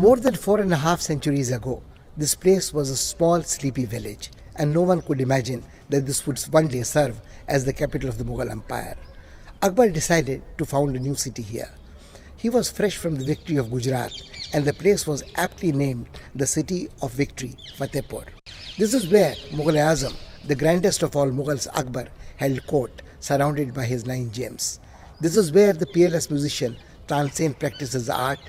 More than 4.5 centuries ago, this place was a small, sleepy village, and no one could imagine that this would one day serve as the capital of the Mughal Empire. Akbar decided to found a new city here. He was fresh from the victory of Gujarat, and the place was aptly named the City of Victory, Fatehpur. This is where Mughal-e-Azam, the grandest of all Mughals, Akbar, held court, surrounded by his 9 gems. This is where the peerless musician Tansen practices art,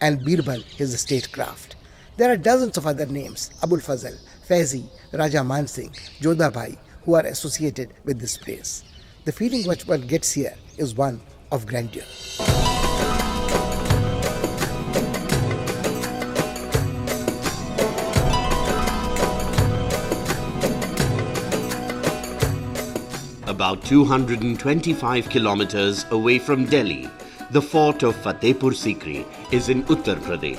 and Birbal his statecraft. There are dozens of other names, Abul Fazl, Faizi, Raja Mansingh, Jodhabhai, who are associated with this place. The feeling which one gets here is one of grandeur. About 225 kilometers away from Delhi, the fort of Fatehpur Sikri is in Uttar Pradesh.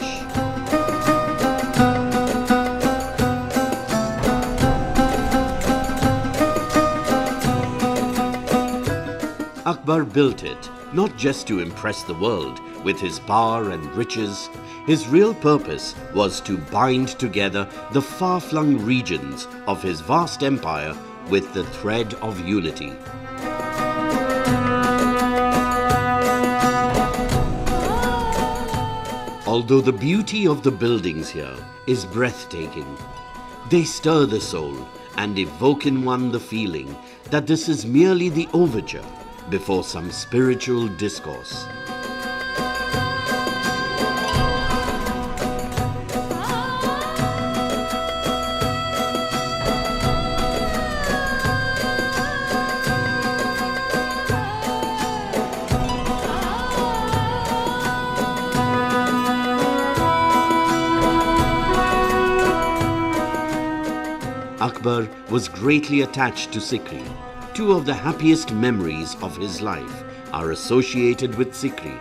Akbar built it not just to impress the world with his power and riches. His real purpose was to bind together the far-flung regions of his vast empire with the thread of unity. Although the beauty of the buildings here is breathtaking, they stir the soul and evoke in one the feeling that this is merely the overture before some spiritual discourse. Akbar was greatly attached to Sikri. 2 of the happiest memories of his life are associated with Sikri: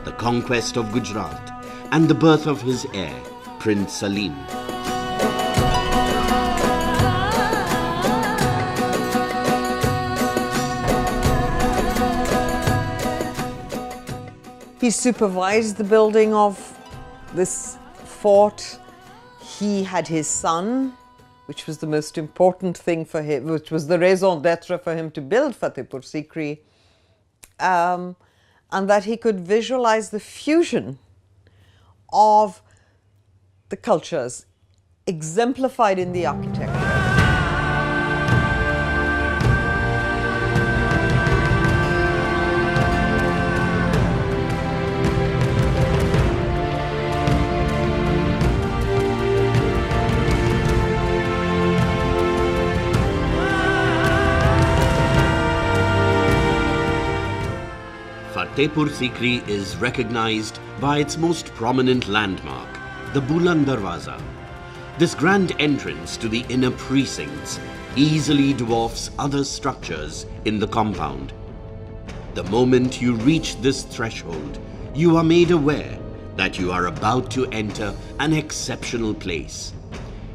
the conquest of Gujarat and the birth of his heir, Prince Salim. He supervised the building of this fort. He had his son, which was the most important thing for him, which was the raison d'etre for him to build Fatehpur Sikri, and that he could visualize the fusion of the cultures exemplified in the architecture. Fatehpur Sikri is recognized by its most prominent landmark, the Buland Darwaza. This grand entrance to the inner precincts easily dwarfs other structures in the compound. The moment you reach this threshold, you are made aware that you are about to enter an exceptional place.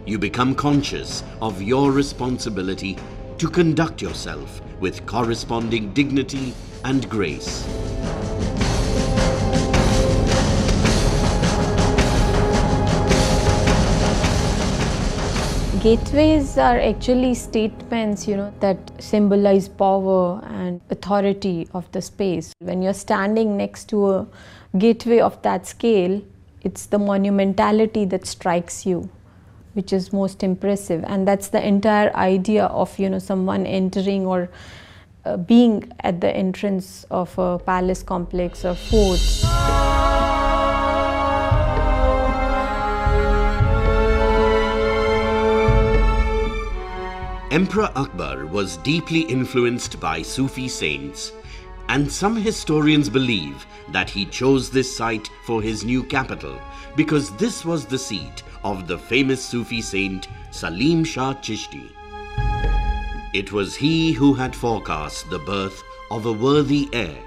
You become conscious of your responsibility to conduct yourself with corresponding dignity and grace. Gateways are actually statements, that symbolize power and authority of the space. When you're standing next to a gateway of that scale, it's the monumentality that strikes you, which is most impressive. And that's the entire idea of, someone entering or being at the entrance of a palace complex or fort. Emperor Akbar was deeply influenced by Sufi saints, and some historians believe that he chose this site for his new capital because this was the seat of the famous Sufi saint Salim Shah Chishti. It was he who had forecast the birth of a worthy heir.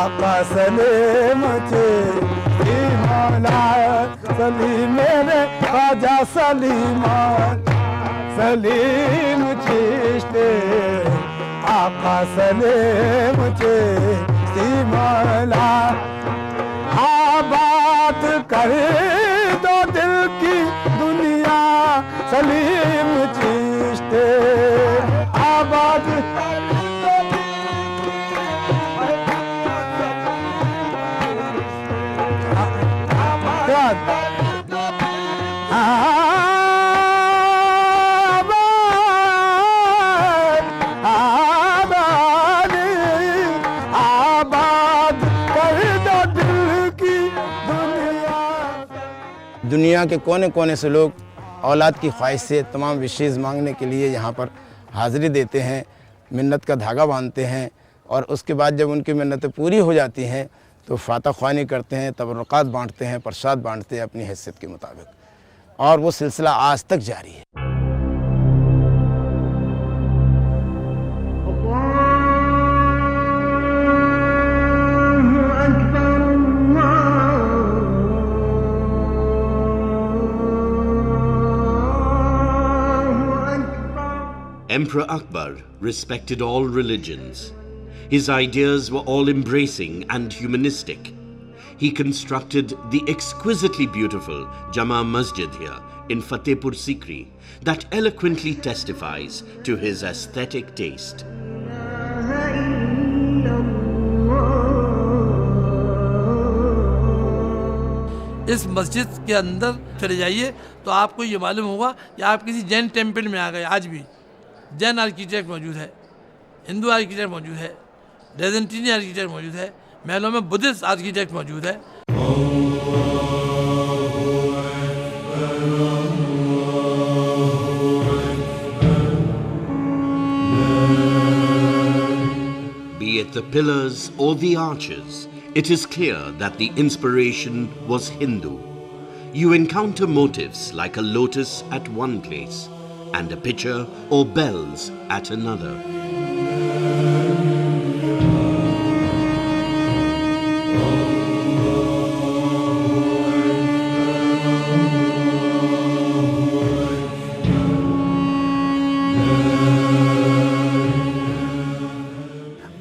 आका सलीम चिश्ती मौला सलीम मेरे ख्वाजा सलीम चिश्ती आका सलीम चिश्ती मौला आबाद कर दो दिल की दुनिया सलीम चिश्ती आबाद दुनिया के कोने कोने से लोग औलाद की ख्वाहिश से तमाम विशेष मांगने के लिए यहाँ पर हाज़िरी देते हैं, मिन्नत का धागा बांधते हैं और उसके बाद जब उनकी मिन्नतें पूरी हो जाती हैं तो फातह ख्वानी करते हैं, तबरुकात बांटते हैं, प्रसाद बांटते हैं अपनी हैसियत के मुताबिक, और वो सिलसिला आज तक जारी है। Emperor Akbar respected all religions. His ideas were all-embracing and humanistic. He constructed the exquisitely beautiful Jama Masjid here in Fatehpur Sikri that eloquently testifies to his aesthetic taste. इस मस्जिद के अंदर चले जाइए तो आपको ये मालूम होगा कि आप किसी जैन टेम्पल में आ गए। आज भी जैन आर्किटेक्ट मौजूद है, हिंदू आर्किटेक्ट मौजूद है, डेजेंटीनी आर्किटेक्ट मौजूद है, महलों में बुद्धिस्ट आर्किटेक्ट मौजूद है। Be it the pillars or the arches, it is clear that the inspiration was Hindu. You encounter motifs like a lotus at one place and a pitcher or bells at another.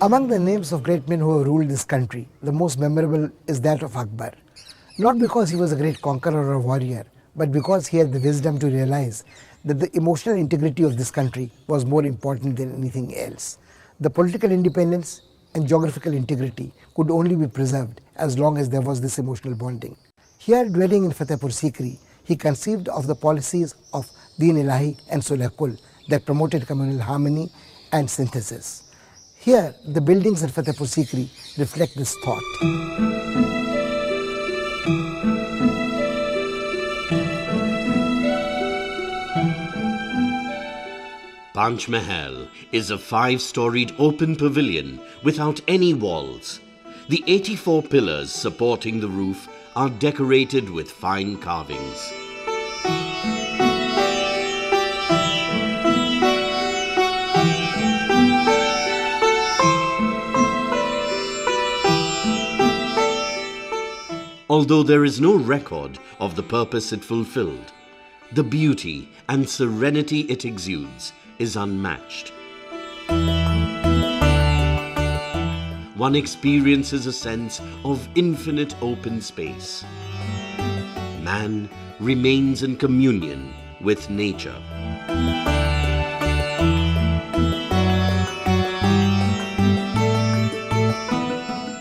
Among the names of great men who have ruled this country, the most memorable is that of Akbar. Not because he was a great conqueror or warrior, but because he had the wisdom to realize that the emotional integrity of this country was more important than anything else. The political independence and geographical integrity could only be preserved as long as there was this emotional bonding. Here, dwelling in Fatehpur Sikri, he conceived of the policies of Deen Ilahi and Sulh Kul that promoted communal harmony and synthesis. Here, the buildings in Fatehpur Sikri reflect this thought. Panch Mahal is a 5-storied open pavilion without any walls. The 84 pillars supporting the roof are decorated with fine carvings. Although there is no record of the purpose it fulfilled, the beauty and serenity it exudes is unmatched. One experiences a sense of infinite open space. Man remains in communion with nature.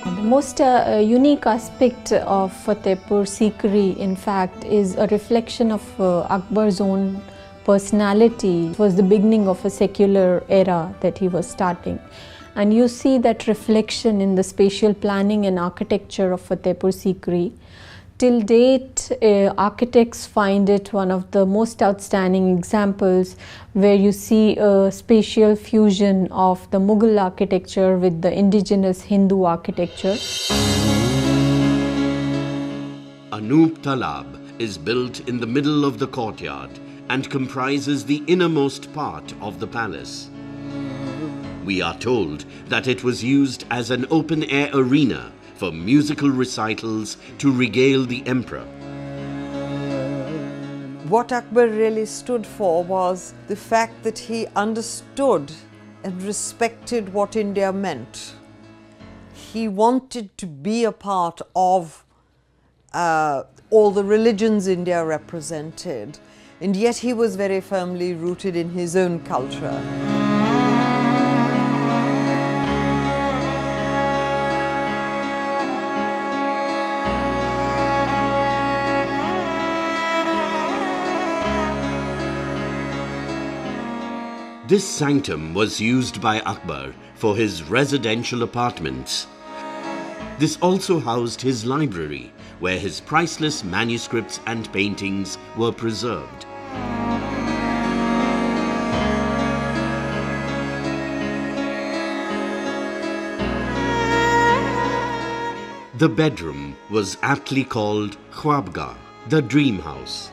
The most unique aspect of Fatehpur Sikri, in fact, is a reflection of Akbar's own personality. It was the beginning of a secular era that he was starting. And you see that reflection in the spatial planning and architecture of Fatehpur Sikri. Till date, architects find it one of the most outstanding examples where you see a spatial fusion of the Mughal architecture with the indigenous Hindu architecture. Anoop Talab is built in the middle of the courtyard and comprises the innermost part of the palace. We are told that it was used as an open-air arena for musical recitals to regale the emperor. What Akbar really stood for was the fact that he understood and respected what India meant. He wanted to be a part of all the religions India represented, and yet he was very firmly rooted in his own culture. This sanctum was used by Akbar for his residential apartments. This also housed his library, where his priceless manuscripts and paintings were preserved. The bedroom was aptly called Khwabgah, the dream house.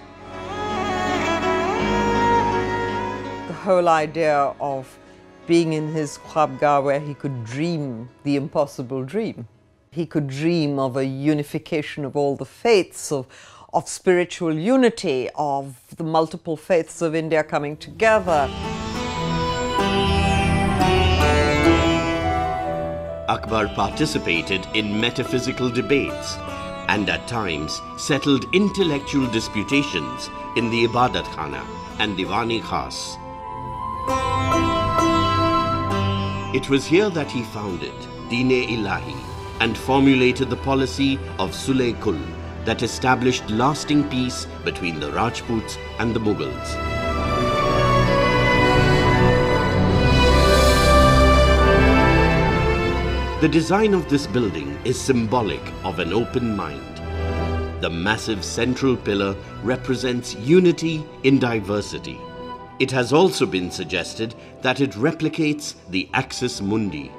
The whole idea of being in his Khwabgah, where he could dream the impossible dream. He could dream of a unification of all the faiths, of spiritual unity, of the multiple faiths of India coming together. Akbar participated in metaphysical debates and at times settled intellectual disputations in the Ibadat Khana and Diwan-e Khas. It was here that he founded Deen-e-Ilahi and formulated the policy of Sulh-e-Kul that established lasting peace between the Rajputs and the Mughals. The design of this building is symbolic of an open mind. The massive central pillar represents unity in diversity. It has also been suggested that it replicates the Axis Mundi.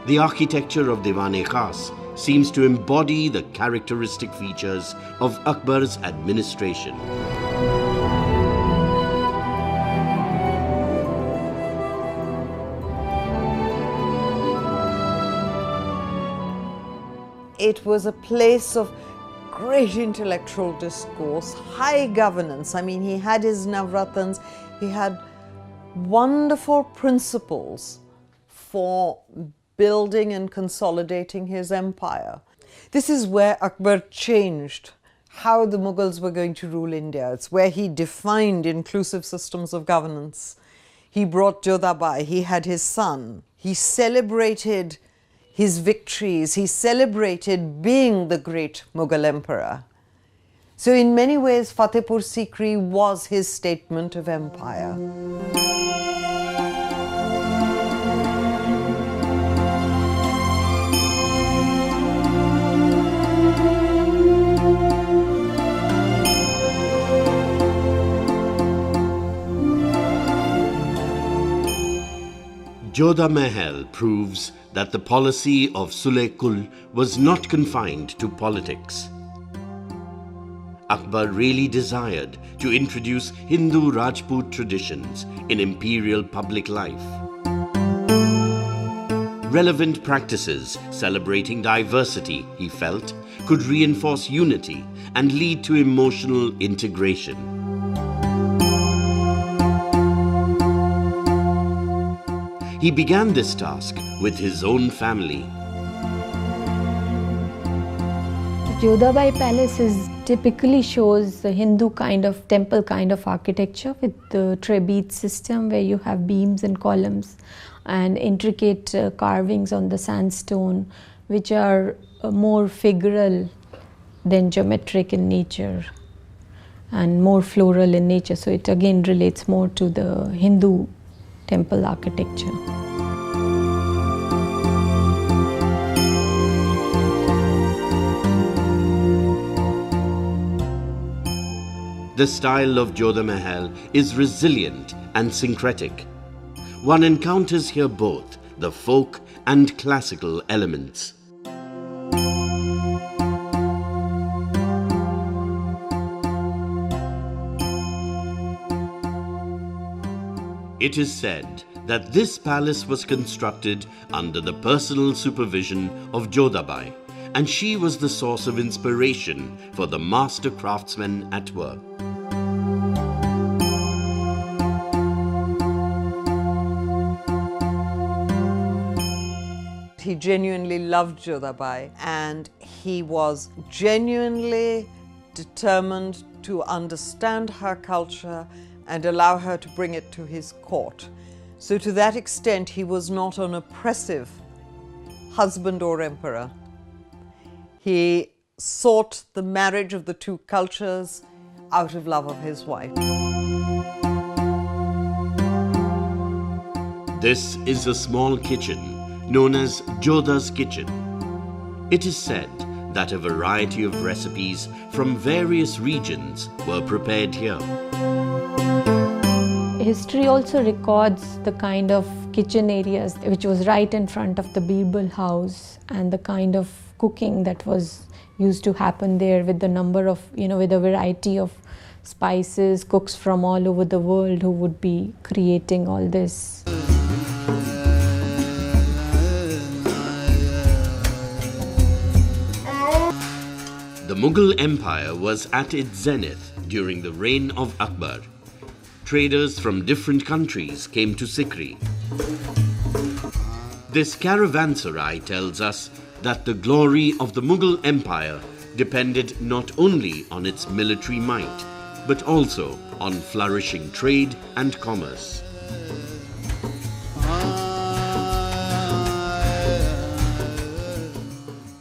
The architecture of Diwan-e Khas seems to embody the characteristic features of Akbar's administration. It was a place of great intellectual discourse, high governance. I mean, he had his Navratans, he had wonderful principles for building and consolidating his empire. This is where Akbar changed how the Mughals were going to rule India. It's where he defined inclusive systems of governance. He brought Jodhabai, he had his son. He celebrated his victories, he celebrated being the great Mughal emperor. So in many ways, Fatehpur Sikri was his statement of empire. Jodha Mahal proves that the policy of Sulh-e-Kul was not confined to politics. Akbar really desired to introduce Hindu Rajput traditions in imperial public life. Relevant practices celebrating diversity, he felt, could reinforce unity and lead to emotional integration. He began this task with his own family. Jodhabai Palace typically shows the Hindu kind of temple kind of architecture with the trapeze system where you have beams and columns and intricate carvings on the sandstone, which are more figural than geometric in nature and more floral in nature. So it again relates more to the Hindu temple architecture. The style of Jodha Mahal is resilient and syncretic. One encounters here both the folk and classical elements. It is said that this palace was constructed under the personal supervision of Jodhabai, and she was the source of inspiration for the master craftsmen at work. He genuinely loved Jodhabai, and he was genuinely determined to understand her culture and allow her to bring it to his court. So to that extent, he was not an oppressive husband or emperor. He sought the marriage of the two cultures out of love of his wife. This is a small kitchen known as Jodha's kitchen. It is said that a variety of recipes from various regions were prepared here. History also records the kind of kitchen areas which was right in front of the Birbal house, and the kind of cooking that was used to happen there, with the number of, with a variety of spices, cooks from all over the world who would be creating all this. The Mughal Empire was at its zenith during the reign of Akbar. Traders from different countries came to Sikri. This caravanserai tells us that the glory of the Mughal Empire depended not only on its military might, but also on flourishing trade and commerce.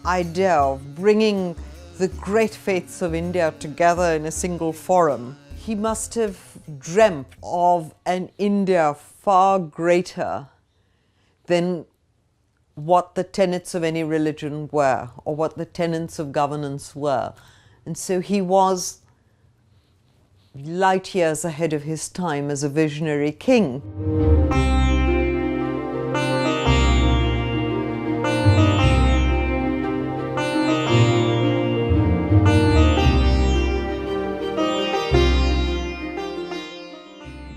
Idea of bringing the great faiths of India together in a single forum. He must have dreamt of an India far greater than what the tenets of any religion were, or what the tenets of governance were. And so he was light years ahead of his time as a visionary king.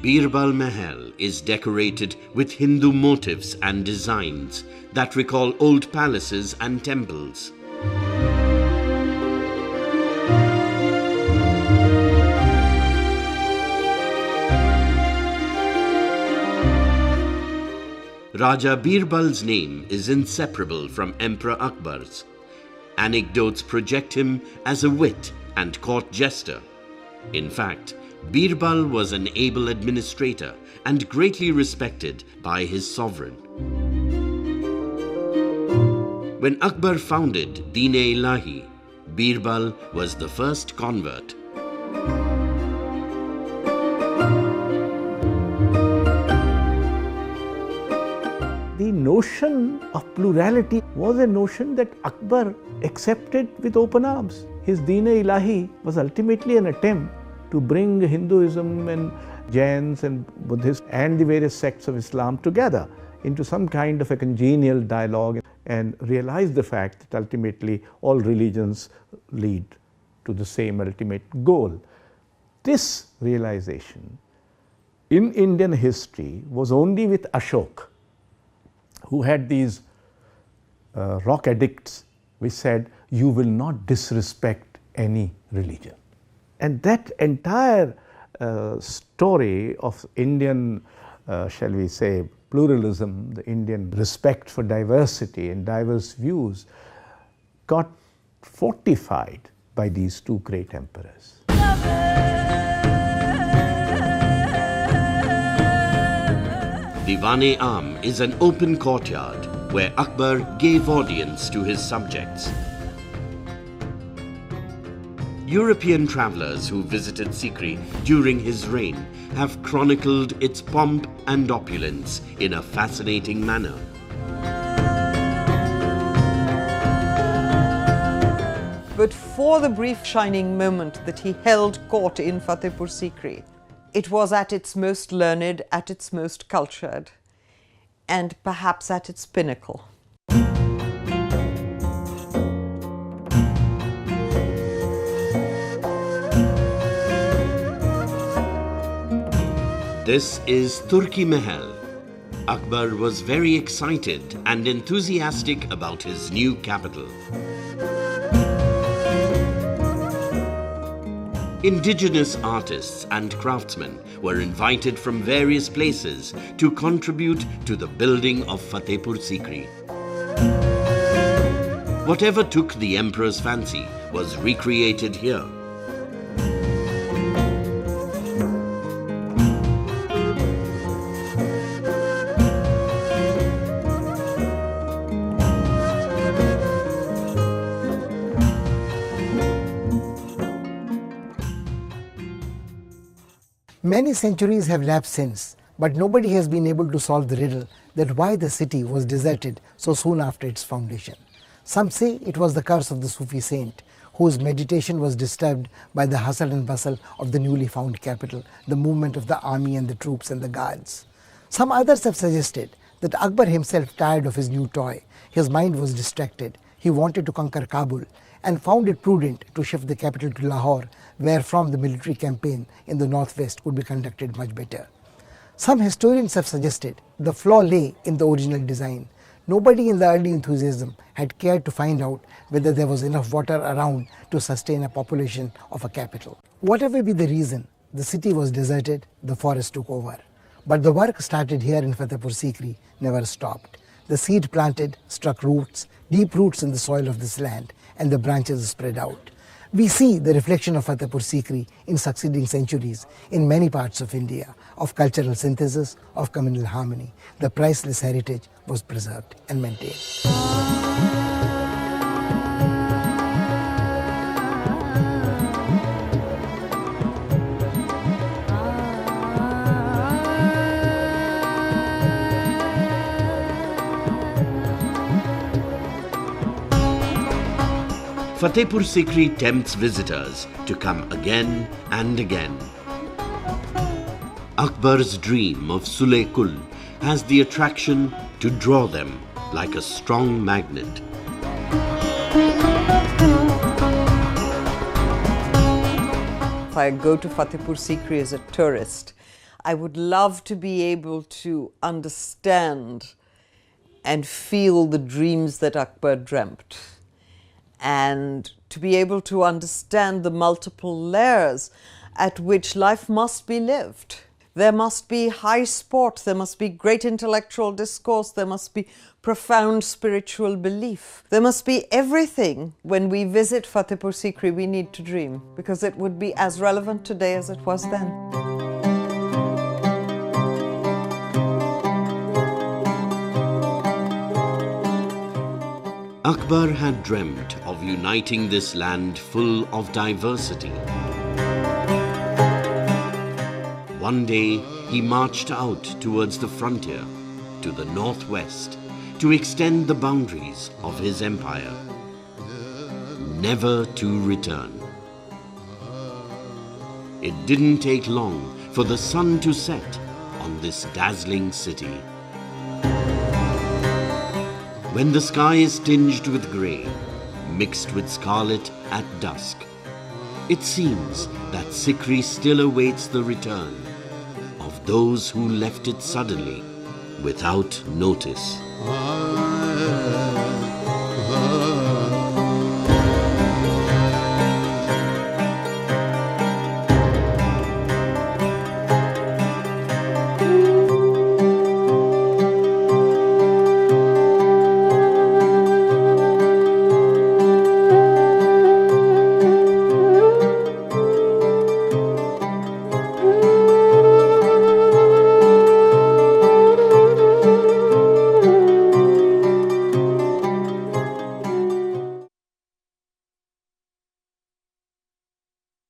Birbal Mahal is decorated with Hindu motifs and designs that recall old palaces and temples. Raja Birbal's name is inseparable from Emperor Akbar's. Anecdotes project him as a wit and court jester. In fact, Birbal was an able administrator and greatly respected by his sovereign. When Akbar founded Din-e-Ilahi, Birbal was the first convert. The notion of plurality was a notion that Akbar accepted with open arms. His Din-e-Ilahi was ultimately an attempt to bring Hinduism and Jains and Buddhists and the various sects of Islam together into some kind of a congenial dialogue, and realize the fact that ultimately all religions lead to the same ultimate goal. This realization in Indian history was only with Ashok, who had these rock edicts which said, you will not disrespect any religion. And that entire story of Indian, shall we say, pluralism, the Indian respect for diversity and diverse views, got fortified by these two great emperors. Diwan-e-Am is an open courtyard where Akbar gave audience to his subjects. European travelers who visited Sikri during his reign have chronicled its pomp and opulence in a fascinating manner. But for the brief shining moment that he held court in Fatehpur Sikri, it was at its most learned, at its most cultured, and perhaps at its pinnacle. This is Turki Mahal. Akbar was very excited and enthusiastic about his new capital. Indigenous artists and craftsmen were invited from various places to contribute to the building of Fatehpur Sikri. Whatever took the emperor's fancy was recreated here. Many centuries have lapsed since, but nobody has been able to solve the riddle that why the city was deserted so soon after its foundation. Some say it was the curse of the Sufi saint, whose meditation was disturbed by the hustle and bustle of the newly found capital, the movement of the army and the troops and the guards. Some others have suggested that Akbar himself tired of his new toy. His mind was distracted. He wanted to conquer Kabul and found it prudent to shift the capital to Lahore, where from the military campaign in the northwest could be conducted much better. Some historians have suggested the flaw lay in the original design. Nobody in the early enthusiasm had cared to find out whether there was enough water around to sustain a population of a capital. Whatever be the reason, the city was deserted, the forest took over. But the work started here in Fatehpur Sikri never stopped. The seed planted struck roots, deep roots in the soil of this land, and the branches spread out. We see the reflection of Fatehpur Sikri in succeeding centuries in many parts of India, of cultural synthesis, of communal harmony. The priceless heritage was preserved and maintained. Fatehpur Sikri tempts visitors to come again and again. Akbar's dream of Sule-Kul has the attraction to draw them like a strong magnet. If I go to Fatehpur Sikri as a tourist, I would love to be able to understand and feel the dreams that Akbar dreamt, and to be able to understand the multiple layers at which life must be lived. There must be high sport, there must be great intellectual discourse, there must be profound spiritual belief. There must be everything. When we visit Fatehpur Sikri, we need to dream, because it would be as relevant today as it was then. Akbar had dreamt of uniting this land full of diversity. One day, he marched out towards the frontier, to the northwest, to extend the boundaries of his empire, never to return. It didn't take long for the sun to set on this dazzling city. When the sky is tinged with grey, mixed with scarlet at dusk, it seems that Sikri still awaits the return of those who left it suddenly, without notice.